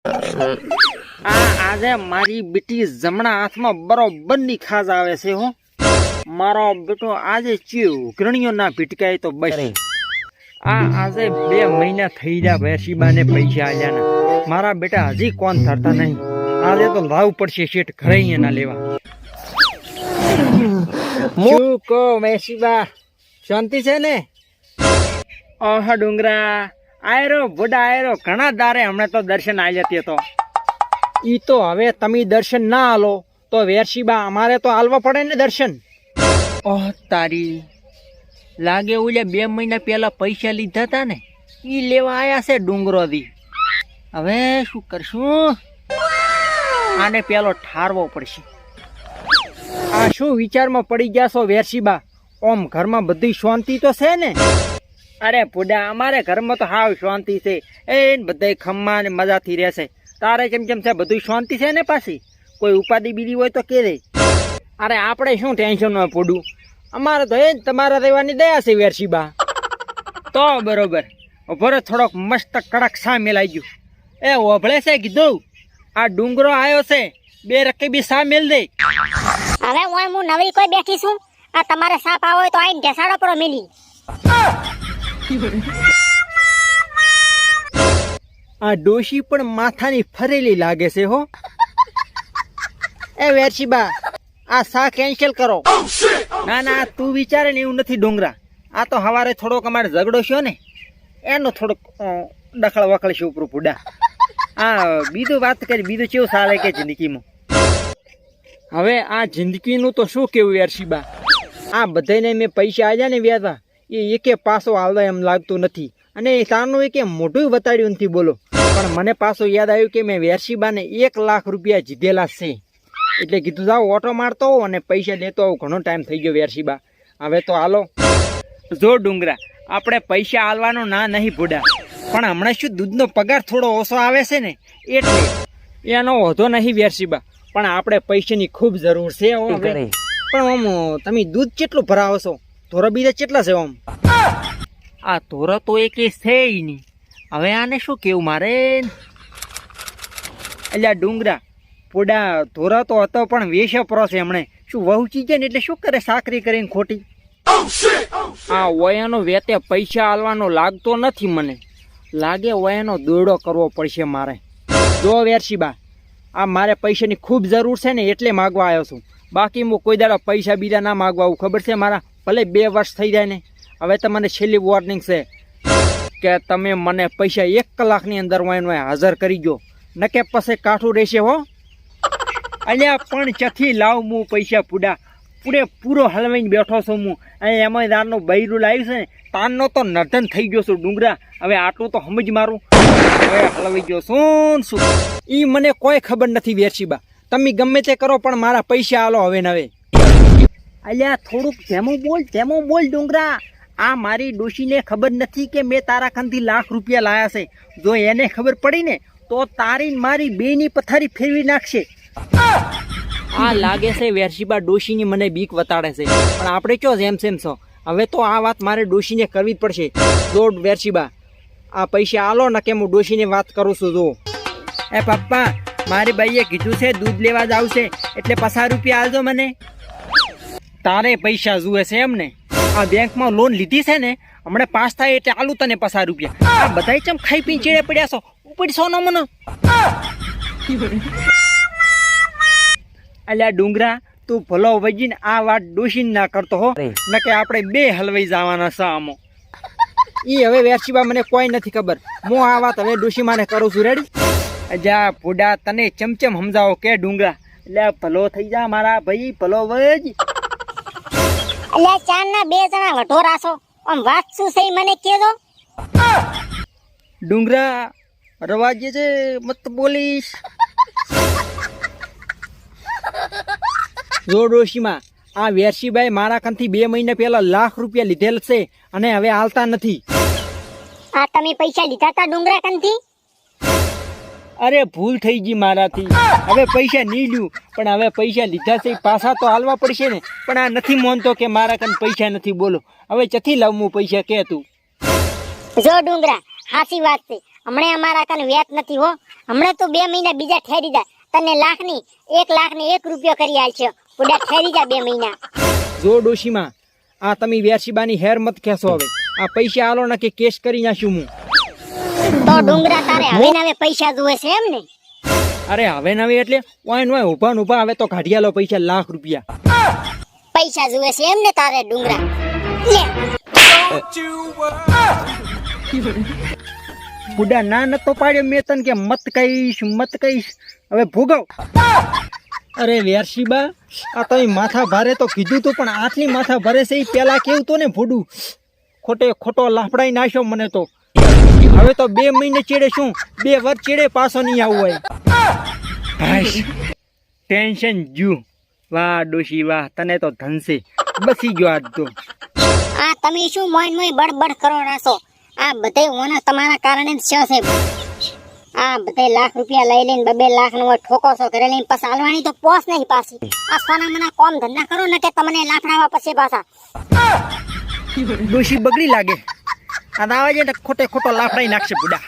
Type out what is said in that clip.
આજે મારી બેટી જમણા હાથમાં બરોબરની ખાજ આવે છે હો. મારો બેટો આજે ચીવ ગ્રણીઓ ના ભીટકાય તો બસ. આજે 2 મહિના થઈ ગયા વેરશીબાને પૈસા આલ્યા ના. મારા બેટા હજી કોણ થરતા નહીં. આજે તો લાવવું પડશે શેઠ ઘરે ના લેવા. શું કહો વેરશીબા, શાંતિ છે ને? ઓહ ડુંગરા આયરો બુડા આયરો, ઘણા દારે હમણાં તો દર્શન આલ્યા તે તો. ઈ તો હવે તમે દર્શન ના આલો તો વેરશીબા અમારે તો આલવા પડે ને દર્શન. ઓહ તારી, લાગે ઓલે 2 મહિના પહેલા પૈસા લીધા હતા ને ઈ લેવા આયા છે ડુંગરો દી. હવે શું કરશું? આને પેલો ઠારવો પડશે. આ શું વિચારમાં પડી ગયા છો વેરશીબા? ઓમ ઘરમાં બધી શાંતિ તો છે ને? અરે પુડા, અમારે ઘરમાં તો હાવ શાંતિ છે. એ બધા ખમ્મા ને મજાથી રહેશે. તારે કેમ છે? બધું શાંતિ છે ને? પાછી કોઈ ઉપાધિ બીજી હોય તો કે દે. અરે આપણે શું ટેન્શન ન પડું, અમારે તો એ જ તમારા રહેવાની દયા છે વેરશીબા. તો બરોબર, ભરે થોડોક મસ્ત કડક સા મેલાઈ ગયું. એ ઓભળે છે કીધું, આ ડુંગરો આવ્યો છે, 2 રકીબી સા મેલ દે. હવે હું નવરી કોઈ બેઠી છું? આ તમારે સાપ આવો હોય તો આઈને ઢેસાડો પડો મેલી. આ ડોશી પણ માથાની ફરેલી લાગે છે હો. એ વેરશીબા, આ સા કેન્સલ કરો. ના ના, તું વિચારે ને એવું નથી ડુંગરા. આ તો હવારે થોડોક અમારે ઝઘડો છે ને એનો થોડોક દખલ વખળ છે ઉપરું પુડા. આ બીજું વાત કરી, બીજું કેવું ચાલે કે જિંદગીમાં? હવે આ જિંદગીનું તો શું કેવું વેરશીબા? આ બધાને મેં પૈસા આલ્યા ને વ્યાજા, એ એકે પાછો આવવા એમ લાગતું નથી. અને તારનું એકે મોઢું બતાડ્યું નથી બોલો. પણ મને પાછો યાદ આવ્યું કે મેં વેરશીબાને 1 લાખ રૂપિયા જીધેલા છે. એટલે કીધું જાઓ ઓટો મારતો હોઉં અને પૈસા લેતો હોઉં. ઘણો ટાઈમ થઈ ગયો વેરશીબા. હવે તો હાલો. જો ડુંગરા, આપણે પૈસા આલવાનો ના નહીં ભૂડા, પણ હમણાં શું દૂધનો પગાર થોડો ઓછો આવે છે ને એટલે એનો વધો નહીં વેરશીબા. પણ આપણે પૈસાની ખૂબ જરૂર છે. પણ આમ તમે દૂધ કેટલું ભરાવો છો? ધોરા બીજા કેટલા છે આમ? આ ધોરા તો એક છે નહીં. હવે આને શું કેવું મારે? અલ્યા ડુંગરા પોડા, ધોરા તો હતો પણ વેશપરો છે હમણે. શું વહુચી જાય ને એટલે શું કરે સાકરી કરીને ખોટી? આ વયાનો વેતે પૈસા આલવાનો લાગતો નથી મને. લાગે વયાનો દોડો કરવો પડશે મારે. જો વેરશીબા, આ મારે પૈસાની ખૂબ જરૂર છે ને એટલે માગવા આવ્યો છું. બાકી હું કોઈ દાડા પૈસા બીજા ના માગવા આવું, ખબર છે મારા? ભલે 2 વર્ષ થઈ જાય ને. હવે તમને છેલ્લી વોર્નિંગ છે કે તમે મને પૈસા 1 કલાકની અંદર વાયનો હાજર કરી ગયો, નકે પછી કાઠું રહેશે હો. અલ્યા પણ ચથી લાવ હું પૈસા પુડા, પૂરો હલવાઈને બેઠો છું હું. અને એમાં તારનું બૈરું લાવ્યું છે ને, તારનો તો નર્ધન થઈ ગયો છું ડુંગરા. હવે આટલું તો સમજ મારું. હવે હલવાઈ ગયો શું ઈ મને કોઈ ખબર નથી વેરશીબા. તમે ગમે તે કરો પણ મારા પૈસા આલો હવે ને હવે. અલ્યા થોડુંક જેમું બોલ ડુંગરા. આ મારી ડોશીને ખબર નથી કે મેં તારા ખાનથી લાખ રૂપિયા લાયા છે. જો એને ખબર પડી ને તો તારી મારી બેની પથારી ફેરવી નાખશે. આ લાગે છે વેરશીબા ડોશીની મને બીક વતાડે છે. પણ આપણે ચો જેમ છો. હવે તો આ વાત મારે ડોશીને કરવી જ પડશે. જો વેરશીબા, આ પૈસા આલો ને કે હું ડોશીને વાત કરું છું. જો એ પપ્પા, મારી બાઈએ કીધું છે દૂધ લેવા જ આવશે એટલે 50 રૂપિયા આલજો મને. તારે પૈસા જુએ છે એમ ને? આ બેંકમાં લોન લીધી છે ને, હમણાં પાસ થાય એટલે આલું તને 50 રૂપિયા. આ બધાય ચમ ખાઈ પી ચેડે પડ્યા છો? ઉપડશો ન મને? અલ્યા ડુંગરા, તું ભલો વજીને આ વાત ડોશીને ના કરતો હો, નકે આપણે 2 હલવાઈ જવાના છે આમાં. ઈ હવે વેરશીબા મને કોઈ નથી ખબર. હું આ વાત હવે ડોશી માને કરું છું. રેડી? અજા ફૂડા, તને ચમચમ સમજાવો કે ડુંગરા. એટલે ભલો થઈ જા મારા ભાઈ, ભલો વજ. એટલે ચારના 2 જણા વઢોરા છો. આમ વાત શું છે મને કહેજો. ડુંગરા રવાજે છે, મત બોલીશ. જો ડોશીમાં, આ વેરશીબાઈ મારા ખાનથી 2 મહિના પહેલા લાખ રૂપિયા લીધેલ છે અને હવે હાલતા નથી. આ તમે પૈસા લીધા તા ડુંગરા કંથી? અરે ભૂલ થઈ ગઈ મારાથી. હવે પૈસા નહીં લ્યું, પણ હવે પૈસા લીધા છે પાછા તો હાલવા પડશે ને. પણ આ નથી માનતો કે મારા કન પૈસા નથી. બોલો હવે ચથી લાવું પૈસા કે તું? જો ડુંગરા, સાચી વાત છે. હમણે અમારા કાન વ્યાજ નથી હો. હમણે તો 2 મહિના બીજા ઠેરી જાય. તને 1 લાખની 1 રૂપિયો કરી આલશે. બુડા ઠેરી જા 2 મહિના. જો ડોશીમાં આ તમે વેરશીબાની હેર મત ખેંચો હવે. આ પૈસા આલો ને કે કેસ કરી નાખ્યું હું. તો ડુંગરા તારે હવે ને હવે પૈસા જોવે છે એમ ને? અરે હવે નવી એટલે ઓય ઉભા ને ઉભા હવે તો કાઢી લો પૈસા લાખ રૂપિયા. પૈસા જોવે છે એમ ને તારે ડુંગરા? લે બુડા ના નતો પાડ્યો મેં તને કે મત કહીશ હવે ભોગવ. અરે વેરશીબા આ તમે માથા ભારે તો કીધું તું પણ આટલી માથા ભારે છે એ પેલા કેવું તો ને ભૂડું ખોટો લાફડાઈ નાખ્યો મને તો. હવે તો 2 મહિને ચેડે શું 2 વર્ષ ચેડે પાછો નહીં આવવું હોય. ભાઈ ટેન્શન જુ. વાહ ડોશી વાહ તને તો ધનશે બસી ગયો આજ તો. આ તમે શું મોય બડબડ કરો રાસો? આ બધે ઓના તમારા કારણે જ છે. આ બધે લાખ રૂપિયા લઈ લઈને 2 લાખ નો ઠોકો છો કરે લઈને પછી હાલવાની તો પોસ નહીં પાછી. આ સોના મના કોમ ધંધા કરો ને કે તમને લાફડાવા પછી પાછા. ડોશી બગડી લાગે. આ આવા છે ખોટો લાફડાઈ નાખશે બુડા.